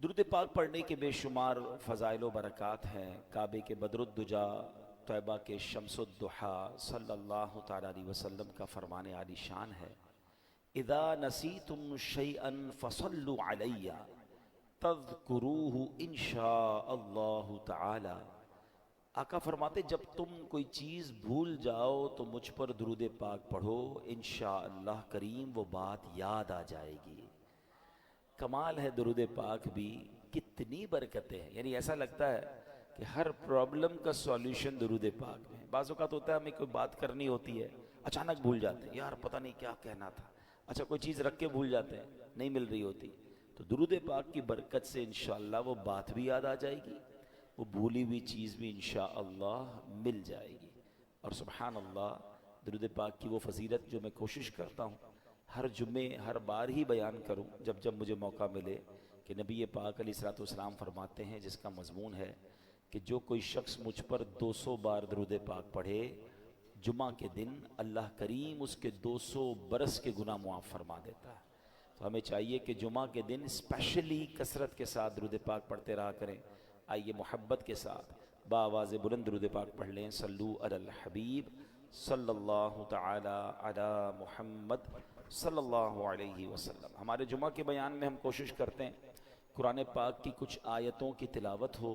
درود پاک پڑھنے کے بے شمار فضائل و برکات ہیں۔ کعبے کے بدر الدجا، طیبہ کے شمس الضحیٰ صلی اللہ تعالیٰ علیہ وسلم کا فرمان عالی شان ہے، اذا نسیتم شیئا فصلوا علی تذکروہ انشاء اللہ تعالی۔ آقا فرماتے جب تم کوئی چیز بھول جاؤ تو مجھ پر درود پاک پڑھو، انشاءاللہ کریم وہ بات یاد آ جائے گی۔ کمال ہے درود پاک بھی، کتنی برکتیں ہیں۔ یعنی ایسا لگتا ہے کہ ہر پرابلم کا سولیوشن درود پاک میں ہے۔ بعض اوقات ہوتا ہے ہمیں کوئی بات کرنی ہوتی ہے، اچانک بھول جاتے ہیں، یار پتہ نہیں کیا کہنا تھا، اچھا کوئی چیز رکھ کے بھول جاتے ہیں، نہیں مل رہی ہوتی، تو درود پاک کی برکت سے انشاءاللہ وہ بات بھی یاد آ جائے گی، وہ بھولی ہوئی چیز بھی انشاءاللہ مل جائے گی۔ اور سبحان اللہ، درود پاک کی وہ فضیلت جو میں کوشش کرتا ہوں ہر جمعے ہر بار ہی بیان کروں جب جب مجھے موقع ملے، کہ نبی پاک علیہ الصلوۃ والسلام فرماتے ہیں، جس کا مضمون ہے کہ جو کوئی شخص مجھ پر 200 بار درود پاک پڑھے جمعہ کے دن، اللہ کریم اس کے 200 برس کے گناہ معاف فرما دیتا ہے۔ تو ہمیں چاہیے کہ جمعہ کے دن اسپیشلی کثرت کے ساتھ درود پاک پڑھتے رہا کریں۔ آئیے محبت کے ساتھ بآواز بلند درود پاک پڑھ لیں۔ صلو علی الحبیب صلی اللہ تعالی علی محمد صلی اللہ علیہ وسلم۔ ہمارے جمعہ کے بیان میں ہم کوشش کرتے ہیں قرآن پاک کی کچھ آیتوں کی تلاوت ہو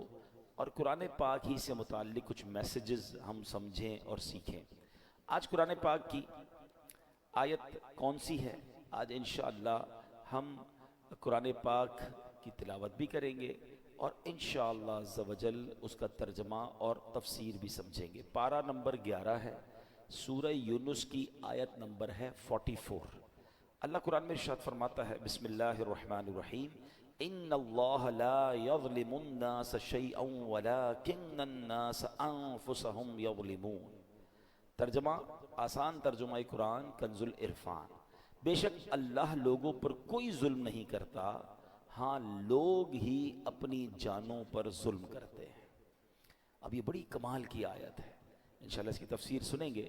اور قرآن پاک ہی سے متعلق کچھ میسیجز ہم سمجھیں اور سیکھیں۔ آج قرآن پاک کی آیت کون سی ہے؟ آج انشاءاللہ ہم قرآن پاک کی تلاوت بھی کریں گے اور انشاءاللہ عز و جل اس کا ترجمہ اور تفسیر بھی سمجھیں گے۔ پارہ نمبر 11 ہے، سورہ یونس کی آیت نمبر ہے 44۔ اللہ قرآن میں ارشاد فرماتا ہے، بسم اللہ الرحمن الرحیم، ان اللہ لا یظلم الناس شیئا ولکن الناس انفسهم یظلمون۔ ترجمہ، آسان ترجمہ قرآن کنز العرفان، بے شک اللہ لوگوں پر کوئی ظلم نہیں کرتا، ہاں لوگ ہی اپنی جانوں پر ظلم کرتے ہیں۔ اب یہ بڑی کمال کی آیت ہے، انشاءاللہ اس کی تفسیر سنیں گے۔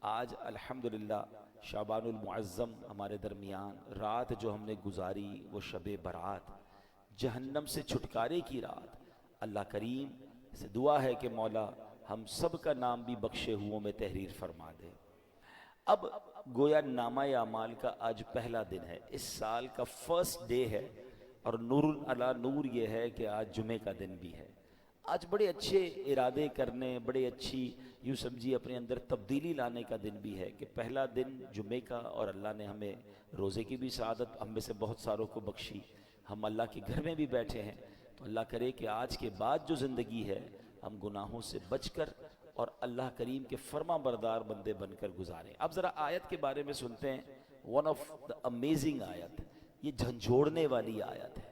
آج الحمدللہ شعبان المعظم ہمارے درمیان، رات جو ہم نے گزاری وہ شب برات، جہنم سے چھٹکارے کی رات۔ اللہ کریم سے دعا ہے کہ مولا ہم سب کا نام بھی بخشے ہوں میں تحریر فرما دے۔ اب گویا نامہ اعمال کا آج پہلا دن ہے، اس سال کا فرسٹ ڈے ہے، اور نور علی نور یہ ہے کہ آج جمعے کا دن بھی ہے۔ آج بڑے اچھے ارادے کرنے، بڑے اچھی یوں سمجھی اپنے اندر تبدیلی لانے کا دن بھی ہے کہ پہلا دن جمعے کا، اور اللہ نے ہمیں روزے کی بھی سعادت ہم میں سے بہت ساروں کو بخشی، ہم اللہ کے گھر میں بھی بیٹھے ہیں۔ تو اللہ کرے کہ آج کے بعد جو زندگی ہے ہم گناہوں سے بچ کر اور اللہ کریم کے فرما بردار بندے بن کر گزاریں۔ اب ذرا آیت کے بارے میں سنتے ہیں، ون آف دا امیزنگ آیت، یہ جھنجھوڑنے والی آیت ہے۔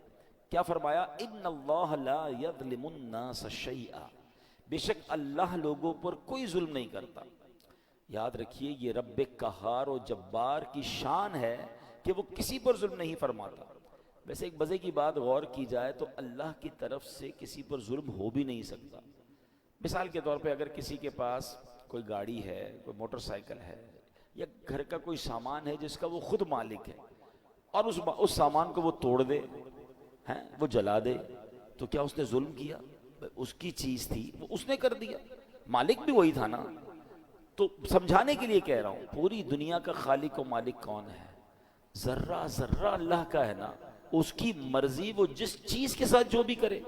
کیا فرمایا؟ ان اللہ لا یظلم الناس شیئا، بے شک اللہ لوگوں پر کوئی ظلم نہیں کرتا۔ یاد رکھیے یہ رب قہار و جبار کی شان ہے کہ وہ کسی پر ظلم نہیں فرماتا۔ ویسے ایک مزے کی بات غور کی جائے تو اللہ کی طرف سے کسی پر ظلم ہو بھی نہیں سکتا۔ مثال کے طور پہ اگر کسی کے پاس کوئی گاڑی ہے، کوئی موٹر سائیکل ہے، یا گھر کا کوئی سامان ہے جس کا وہ خود مالک ہے، اور اس سامان کو وہ توڑ دے، وہ جلا دے، تو کیا اس نے ظلم کیا؟ اس کی چیز تھی، وہ اس نے کر دیا، مالک بھی وہی تھا نا۔ تو سمجھانے کے لیے کہہ رہا ہوں، پوری دنیا کا خالق و مالک کون ہے؟ ذرہ ذرہ اللہ کا ہے نا، اس کی مرضی، وہ جس چیز کے ساتھ جو بھی کرے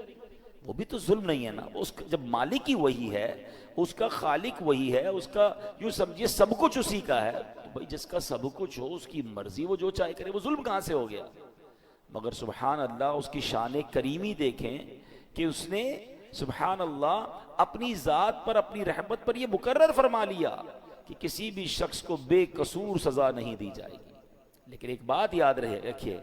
وہ بھی تو ظلم نہیں ہے نا۔ جب مالک ہی وہی ہے، اس کا خالق وہی ہے، اس کا یوں سمجھیے سب کچھ اسی کا ہے، تو بھائی جس کا سب کچھ ہو، اس کی مرضی، وہ جو چاہے کرے، وہ ظلم کہاں سے ہو گیا؟ مگر سبحان اللہ اس کی شان کریمی دیکھیں کہ اس نے سبحان اللہ اپنی ذات پر، اپنی رحمت پر یہ مقرر فرما لیا کہ کسی بھی شخص کو بے قصور سزا نہیں دی جائے گی۔ لیکن ایک بات یاد رکھیے،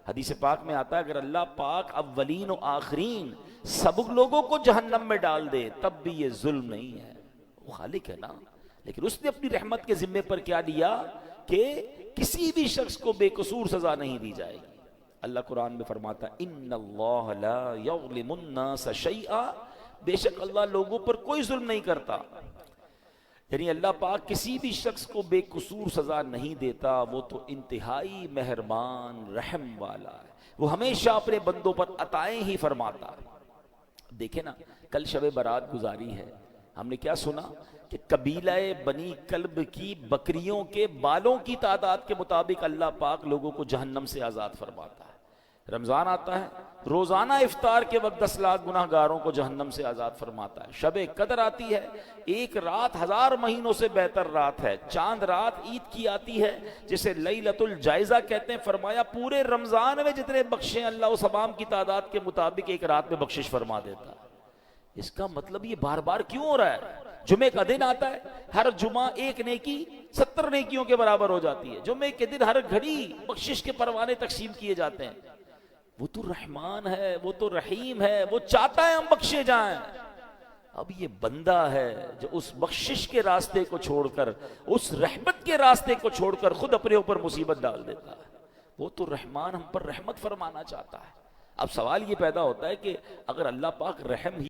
حدیث پاک میں آتا ہے اگر اللہ پاک اولین و آخرین سب لوگوں کو جہنم میں ڈال دے تب بھی یہ ظلم نہیں ہے، وہ خالق ہے نا۔ لیکن اس نے اپنی رحمت کے ذمے پر کیا لیا کہ کسی بھی شخص کو بے قصور سزا نہیں دی جائے گی۔ اللہ قرآن میں فرماتا ہے ان اللہ لا یظلم الناس شیئا، بے شک اللہ لوگوں پر کوئی ظلم نہیں کرتا۔ یعنی اللہ پاک کسی بھی شخص کو بے قصور سزا نہیں دیتا، وہ تو انتہائی مہربان رحم والا ہے۔ وہ ہمیشہ اپنے بندوں پر عطائیں ہی فرماتا ہے۔ دیکھیں نا، کل شب برات گزاری ہے، ہم نے کیا سنا کہ قبیلہ بنی کلب کی بکریوں کے بالوں کی تعداد کے مطابق اللہ پاک لوگوں کو جہنم سے آزاد فرماتا ہے۔ رمضان آتا ہے، روزانہ افطار کے وقت 10 لاکھ گناہ گاروں کو جہنم سے آزاد فرماتا ہے۔ شب قدر آتی ہے، ایک رات 1000 مہینوں سے بہتر رات ہے۔ چاند رات عید کی آتی ہے جسے لیلۃ الجائزہ کہتے ہیں۔ فرمایا پورے رمضان میں جتنے بخشیں اللہ اس امام کی تعداد کے مطابق ایک رات میں بخشش فرما دیتا ہے۔ اس کا مطلب یہ بار بار کیوں ہو رہا ہے؟ جمعے کا دن آتا ہے، ہر جمعہ ایک نیکی 70 نیکیوں کے برابر ہو جاتی ہے۔ جمعے کے دن ہر گھڑی بخشش کے پروانے تقسیم کیے جاتے ہیں۔ وہ تو رحمان ہے، وہ تو رحیم ہے، وہ چاہتا ہے ہم بخشے جائیں۔ اب یہ بندہ ہے جو اس بخشش کے راستے کو چھوڑ کر، اس رحمت کے راستے کو چھوڑ کر خود اپنے اوپر مصیبت ڈال دیتا ہے۔ وہ تو رحمان ہم پر رحمت فرمانا چاہتا ہے۔ اب سوال یہ پیدا ہوتا ہے کہ اگر اللہ پاک رحم ہی